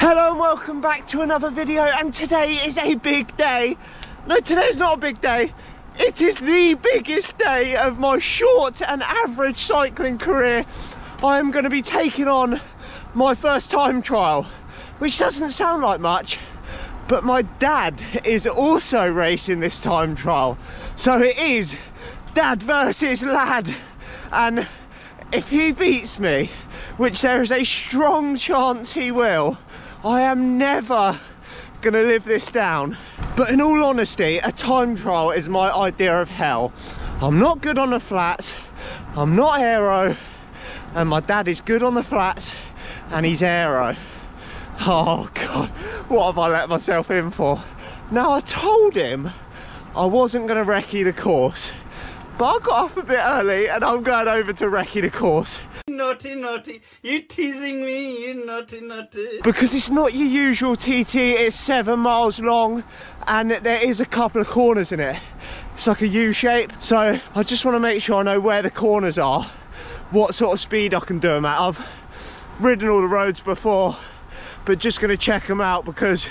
Hello and welcome back to another video, and today is a big day. No, today's not a big day. It is the biggest day of my short and average cycling career. I am going to be taking on my first time trial, which doesn't sound like much, but my dad is also racing this time trial. So it is dad versus lad, and if he beats me, which there is a strong chance he will, I am never gonna live this down. But in all honesty, a time trial is my idea of hell. I'm not good on the flats, I'm not aero, and my dad is good on the flats and he's aero. Oh God, what have I let myself in for? Now, I told him I wasn't gonna recce the course, but I got up a bit early and I'm going over to recce the course. Naughty, naughty, you teasing me, you naughty, naughty. Because it's not your usual TT, it's 7 miles long and there is a couple of corners in it. It's like a U shape, so I just want to make sure I know where the corners are, what sort of speed I can do them at. I've ridden all the roads before, but just going to check them out because,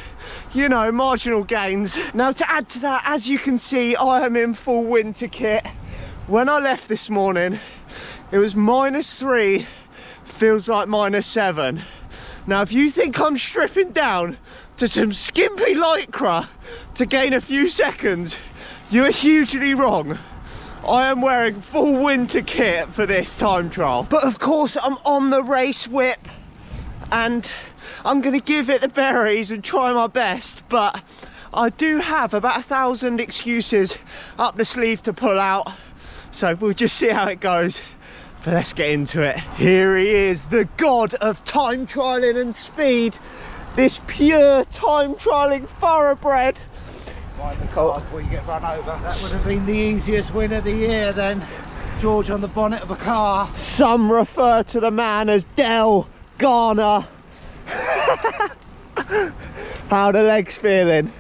you know, marginal gains. Now, to add to that, as you can see, I am in full winter kit. When I left this morning, it was -3, feels like -7. Now, if you think I'm stripping down to some skimpy lycra to gain a few seconds, you're hugely wrong. I am wearing full winter kit for this time trial. But of course, I'm on the race whip and I'm gonna give it the berries and try my best, but I do have about 1,000 excuses up the sleeve to pull out. So we'll just see how it goes, but let's get into it. Here he is, the god of time trialing and speed, this pure time trialing thoroughbred. Right, the car before you get run over. That would have been the easiest win of the year then. George on the bonnet of a car. Some refer to the man as Del Garner. How the legs feeling?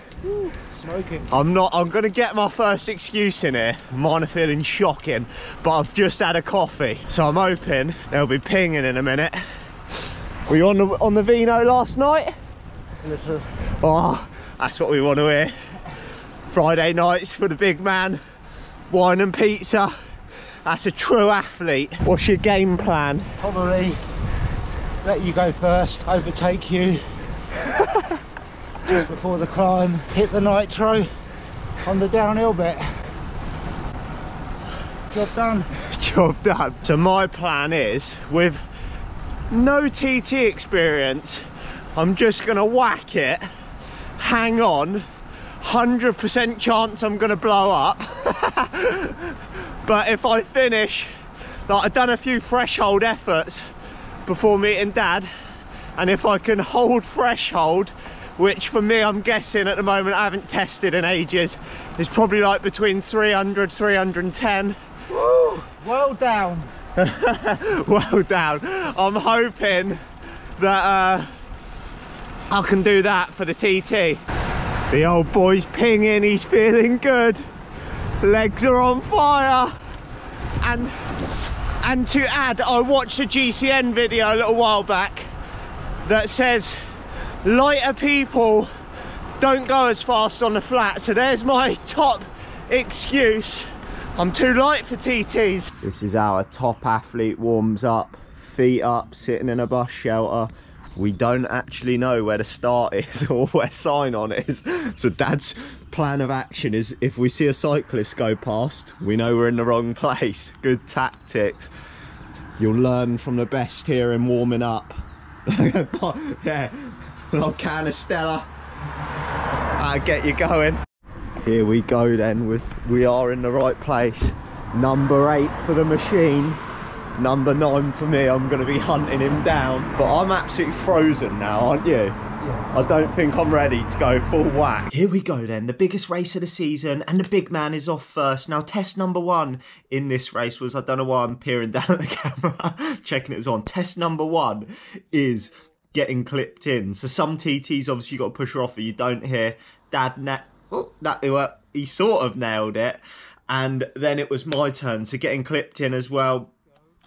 Smoking. I'm gonna get my first excuse in here. Mine are feeling shocking, but I've just had a coffee, so I'm hoping they'll be pinging in a minute. Were you on the vino last night? Little. Oh, that's what we want to hear. Friday nights for the big man, wine and pizza. That's a true athlete. What's your game plan? Probably let you go first, overtake you just before the climb, hit the nitro on the downhill bit. Job done. Job done. So my plan is, with no TT experience, I'm just gonna whack it, hang on, 100% chance I'm gonna blow up. But if I finish, like, I've done a few threshold efforts before meeting Dad, and if I can hold threshold, which for me, I'm guessing at the moment, I haven't tested in ages, is probably like between 300, 310. Woo, well down. Well down. I'm hoping that I can do that for the TT. The old boy's pinging, he's feeling good. Legs are on fire. And to add, I watched a GCN video a little while back that says lighter people don't go as fast on the flat. So there's my top excuse. I'm too light for TTs. This is how a top athlete warms up. Feet up, sitting in a bus shelter. We don't actually know where the start is or where sign on is. So Dad's plan of action is, if we see a cyclist go past, we know we're in the wrong place. Good tactics. You'll learn from the best here in warming up. Yeah, a little can of Stella. I'll get you going. Here we go then, we are in the right place. Number 8 for the machine. Number 9 for me. I'm going to be hunting him down, but I'm absolutely frozen now, aren't you? Yeah. I don't think I'm ready to go full whack. Here we go then, the biggest race of the season, and the big man is off first. Now, test number 1 in this race was, I don't know why I'm peering down at the camera, checking it was on. Test number 1 is getting clipped in. So some TTs obviously you got to push her off, or you don't hear. Dad, he sort of nailed it, and then it was my turn, so getting clipped in as well.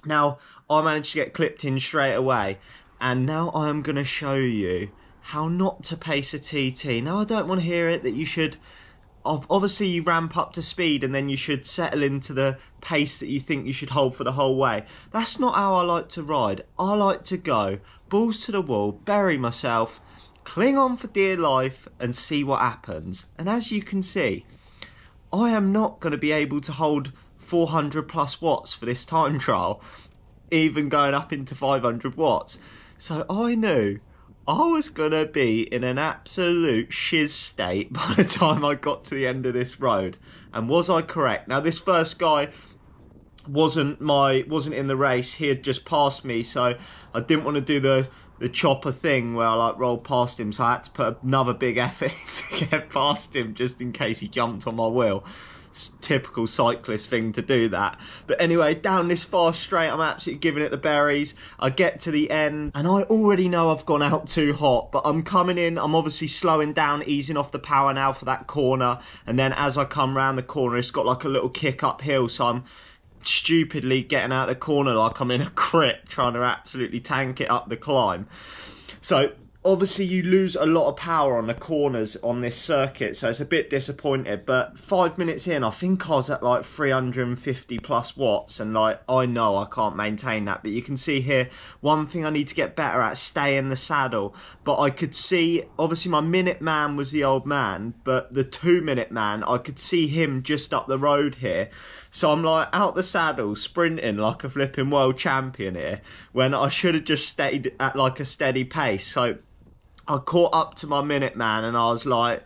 Now, I managed to get clipped in straight away, and now I'm going to show you how not to pace a TT. Now, I don't want to hear it that you should, obviously you ramp up to speed and then you should settle into the pace that you think you should hold for the whole way. That's not how I like to ride. I like to go balls to the wall, bury myself, cling on for dear life and see what happens. And as you can see, I am not going to be able to hold 400 plus watts for this time trial, even going up into 500 watts. So I knew I was going to be in an absolute shiz state by the time I got to the end of this road. And was I correct? Now, this first guy wasn't in the race. He had just passed me, so I didn't want to do the chopper thing where I like rolled past him, so I had to put another big effort to get past him just in case he jumped on my wheel. It's typical cyclist thing to do that. But anyway, down this fast straight, I'm absolutely giving it the berries. I get to the end and I already know I've gone out too hot, but I'm coming in, I'm obviously slowing down, easing off the power now for that corner. And then as I come round the corner, it's got like a little kick uphill, so I'm stupidly getting out the corner like I'm in a crit, trying to absolutely tank it up the climb. So obviously you lose a lot of power on the corners on this circuit, so it's a bit disappointed. But 5 minutes in, I think I was at like 350 plus watts, and like I know I can't maintain that. But you can see here, one thing I need to get better at, stay in the saddle. But I could see, obviously my minute man was the old man, but the 2 minute man, I could see him just up the road here. So I'm like out the saddle, sprinting like a flipping world champion here, when I should have just stayed at like a steady pace. So I caught up to my minute man and I was like,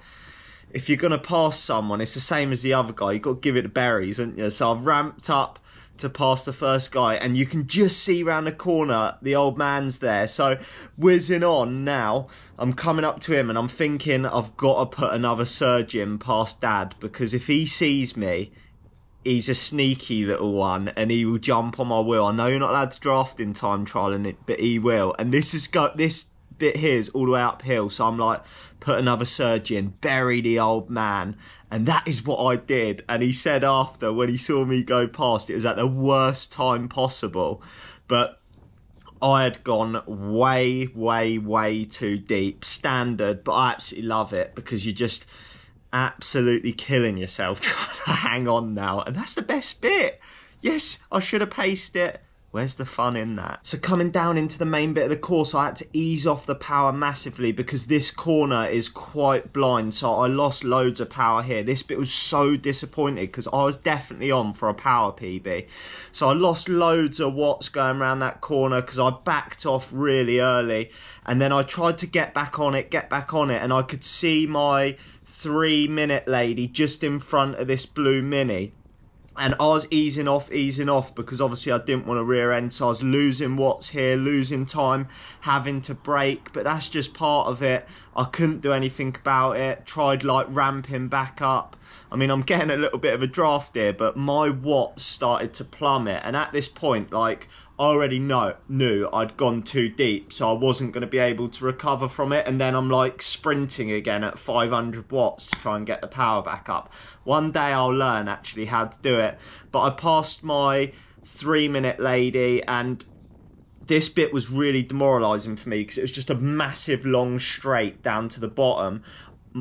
if you're going to pass someone, it's the same as the other guy. You've got to give it the berries, haven't you? So I've ramped up to pass the first guy, and you can just see round the corner, the old man's there. So whizzing on now, I'm coming up to him and I'm thinking I've got to put another surge in past Dad, because if he sees me, he's a sneaky little one and he will jump on my wheel. I know you're not allowed to draft in time trialing it, but he will. And this bit here is all the way uphill, so I'm like, put another surge in, bury the old man. And that is what I did. And he said after, when he saw me go past, it was at the worst time possible. But I had gone way, way, way too deep. Standard, but I absolutely love it, because you're just absolutely killing yourself trying to hang on now. And that's the best bit. Yes, I should have paced it. Where's the fun in that? So coming down into the main bit of the course, I had to ease off the power massively, because this corner is quite blind. So I lost loads of power here. This bit was so disappointed, because I was definitely on for a power PB. So I lost loads of watts going around that corner, because I backed off really early. And then I tried to get back on it, and I could see my 3 minute lady just in front of this blue Mini. And I was easing off, because obviously I didn't want to rear end. So I was losing watts here, losing time, having to brake. But that's just part of it. I couldn't do anything about it. Tried like ramping back up. I mean, I'm getting a little bit of a draft here, but my watts started to plummet. And at this point, like, I already knew I'd gone too deep, so I wasn't going to be able to recover from it. And then I'm like sprinting again at 500 watts to try and get the power back up. One day I'll learn actually how to do it. But I passed my 3 minute lady, and this bit was really demoralising for me, because it was just a massive long straight down to the bottom.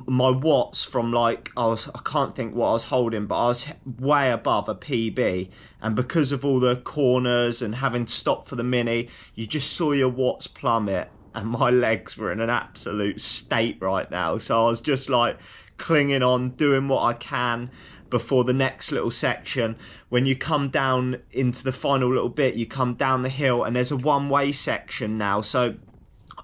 My watts from like, I can't think what I was holding, but I was way above a PB. And because of all the corners and having to stop for the Mini, you just saw your watts plummet, and my legs were in an absolute state right now. So I was just like clinging on, doing what I can before the next little section. When you come down into the final little bit, you come down the hill and there's a one-way section now. So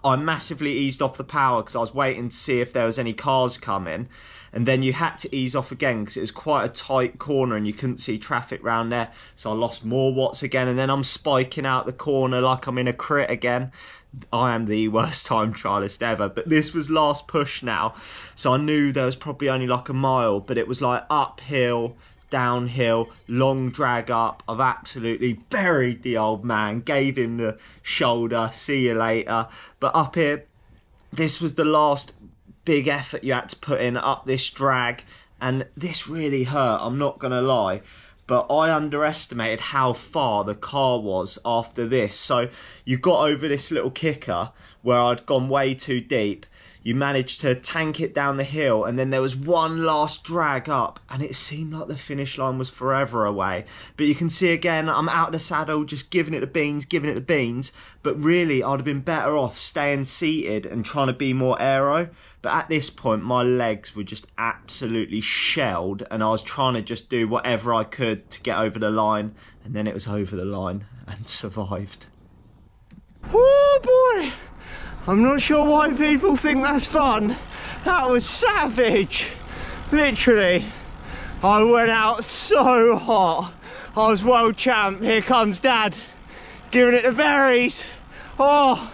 I massively eased off the power because I was waiting to see if there was any cars coming. And then you had to ease off again because it was quite a tight corner and you couldn't see traffic round there. So I lost more watts again, and then I'm spiking out the corner like I'm in a crit again. I am the worst time trialist ever, but this was last push now. So I knew there was probably only like a mile, but it was like uphill, downhill, long drag up. I've absolutely buried the old man, gave him the shoulder, see you later. But up here, this was the last big effort you had to put in up this drag, and this really hurt, I'm not gonna lie. But I underestimated how far the car was after this. So you got over this little kicker where I'd gone way too deep. you managed to tank it down the hill, and then there was one last drag up, and it seemed like the finish line was forever away. But you can see again, I'm out of the saddle, just giving it the beans, but really I'd have been better off staying seated and trying to be more aero. But at this point, my legs were just absolutely shelled, and I was trying to just do whatever I could to get over the line, and then it was over the line and survived. Oh boy! I'm not sure why people think that's fun. That was savage. Literally, I went out so hot. I was world champ. Here comes Dad, giving it the berries. Oh,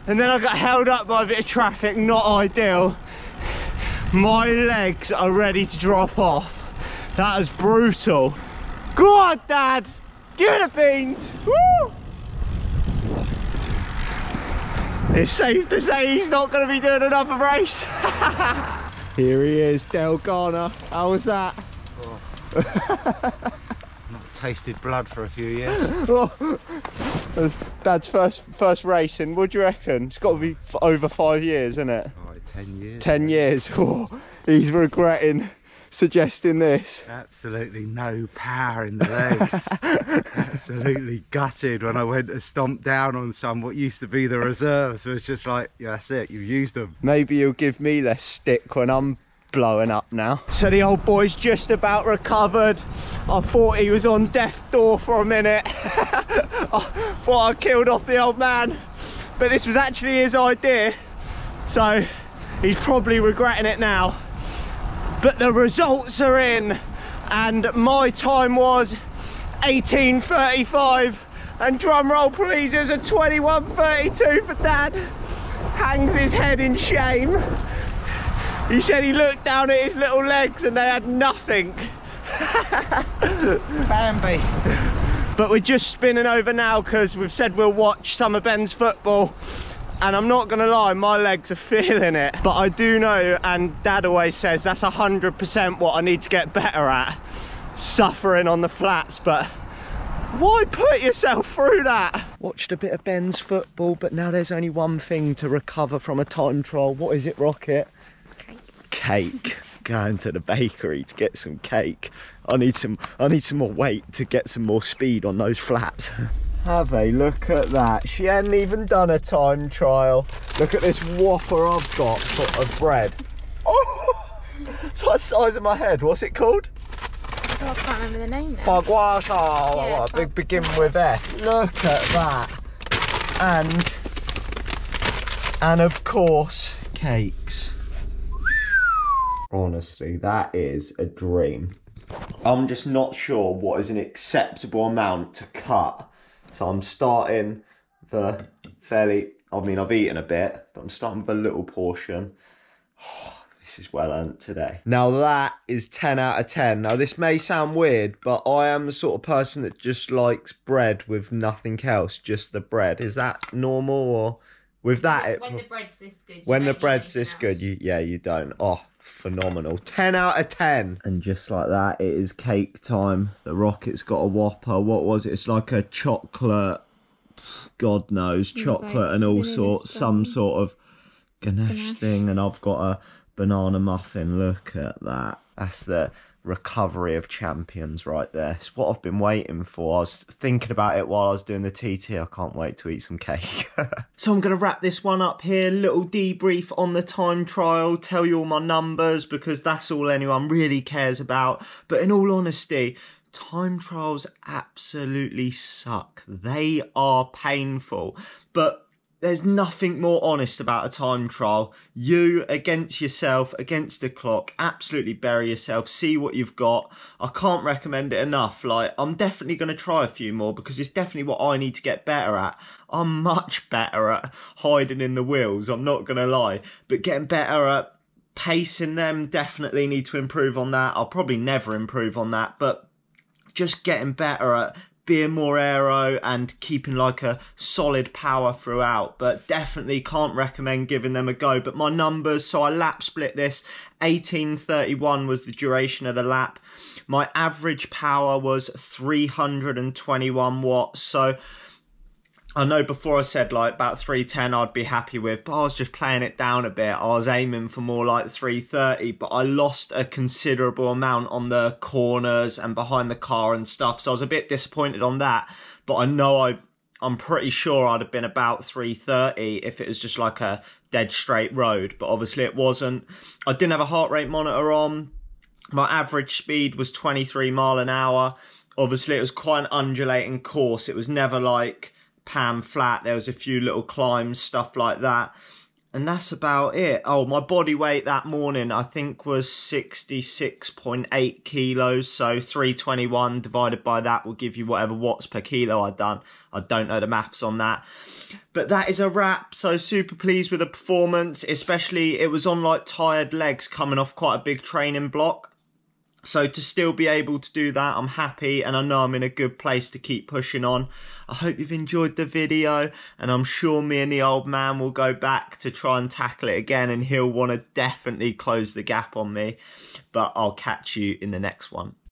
and then I got held up by a bit of traffic. Not ideal. My legs are ready to drop off. That was brutal. Go on, Dad. Give it the beans. Woo! It's safe to say he's not going to be doing another race. Here he is, Delgana. How was that? Oh. Not tasted blood for a few years. Oh. Dad's first racing. What do you reckon? It's got to be over 5 years, isn't it? Oh, 10 years. 10 years. Oh, he's regretting suggesting this. Absolutely no power in the legs. Absolutely gutted when I went to stomp down on what used to be the reserve. So it's just like, yeah, that's it, you've used them. Maybe you'll give me less stick when I'm blowing up now. So the old boy's just about recovered. I thought he was on death's door for a minute. I thought I killed off the old man, but this was actually his idea, so he's probably regretting it now. But the results are in, and my time was 18:35, and drum roll please, it was a 21:32 for Dad. Hangs his head in shame. He said he looked down at his little legs and they had nothing. Bambi. But we're just spinning over now because we've said we'll watch Summer Ben's football. And I'm not gonna lie, my legs are feeling it. But I do know, and Dad always says, that's 100% what I need to get better at. Suffering on the flats, but why put yourself through that? Watched a bit of Ben's football, but now there's only one thing to recover from a time trial. What is it, Rocket? Cake. Going to the bakery to get some cake. I need some more weight to get some more speed on those flats. Have a look at that. She hadn't even done a time trial. Look at this whopper I've got of bread. Oh, it's like the size of my head. What's it called? Oh, I can't remember the name now. Faguasha. Yeah, Big begin with F. Look at that. And of course, cakes. Honestly, that is a dream. I'm just not sure what is an acceptable amount to cut. So I'm starting the fairly, I mean, I've eaten a bit, but I'm starting with a little portion. Oh, this is well earned today. Now that is 10 out of 10. Now this may sound weird, but I am the sort of person that just likes bread with nothing else, just the bread. Is that normal, or with that? When the bread's this good. When the bread's this good, you don't. Oh, phenomenal. 10 out of 10. And just like that, it is cake time. The Rocket's got a whopper. What was it? It's like a chocolate, God knows, chocolate and all sorts, some sort of ganache thing. And I've got a banana muffin. Look at that. That's the recovery of champions right there. It's what I've been waiting for. I was thinking about it while I was doing the TT. I can't wait to eat some cake. So I'm going to wrap this one up here. Little debrief on the time trial. Tell you all my numbers because that's all anyone really cares about. But in all honesty, time trials absolutely suck. They are painful. But there's nothing more honest about a time trial. You against yourself, against the clock, absolutely bury yourself, see what you've got. I can't recommend it enough. Like, I'm definitely going to try a few more because it's definitely what I need to get better at. I'm much better at hiding in the wheels, I'm not going to lie. But getting better at pacing them, definitely need to improve on that. I'll probably never improve on that, but just getting better at being more aero and keeping like a solid power throughout. But definitely can't recommend giving them a go. But my numbers, so I lap split this. 18:31 was the duration of the lap. My average power was 321 watts. So I know before I said like about 310 I'd be happy with, but I was just playing it down a bit. I was aiming for more like 330, but I lost a considerable amount on the corners and behind the car and stuff, so I was a bit disappointed on that. But I know I'm pretty sure I'd have been about 330 if it was just like a dead straight road, but obviously it wasn't. I didn't have a heart rate monitor on. My average speed was 23 mile an hour. Obviously it was quite an undulating course. It was never like pan flat. There was a few little climbs, stuff like that, and that's about it. Oh, my body weight that morning I think was 66.8 kilos, so 321 divided by that will give you whatever watts per kilo I'd done. I don't know the maths on that, but that is a wrap. So super pleased with the performance, especially it was on like tired legs coming off quite a big training block. So to still be able to do that, I'm happy, and I know I'm in a good place to keep pushing on. I hope you've enjoyed the video, and I'm sure me and the old man will go back to try and tackle it again, and he'll want to definitely close the gap on me. But I'll catch you in the next one.